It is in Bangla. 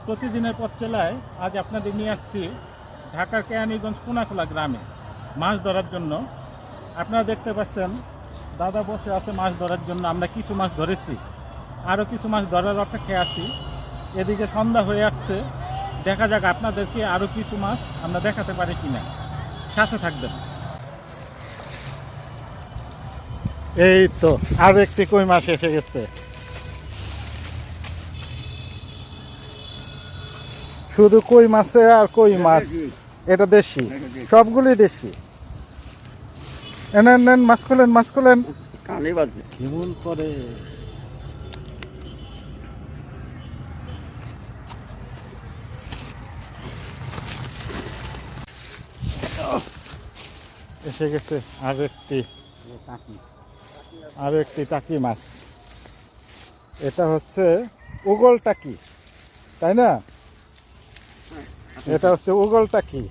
প্রতিদিনের পথ চলায় আজ আপনাদের নিয়ে আসছি ঢাকার কেরানীগঞ্জ কোনাখোলা গ্রামে মাছ ধরার জন্য। আপনারা দেখতে পাচ্ছেন দাদা বসে আছে মাছ ধরার জন্য। আমরা কিছু মাছ ধরেছি, আরও কিছু মাছ ধরার অপেক্ষায় আছি। এদিকে সন্ধ্যা হয়ে আসছে, দেখা যাক আপনাদেরকে আরও কিছু মাছ আমরা দেখাতে পারি কিনা। সাথে থাকবেন। এই তো আর একটি কই মাছ এসে গেছে। শুধু কই মাছে আর কই মাছ, এটা দেশি, সবগুলি দেশি। এনেন নেন, মাছ খোলেন, মাছ খোলেন। কানে বাজবে কেমন করে এসে গেছে আরো একটি টাকি মাছ। এটা হচ্ছে উগল টাকি, তাই না? এটা হচ্ছে উগল টাকি।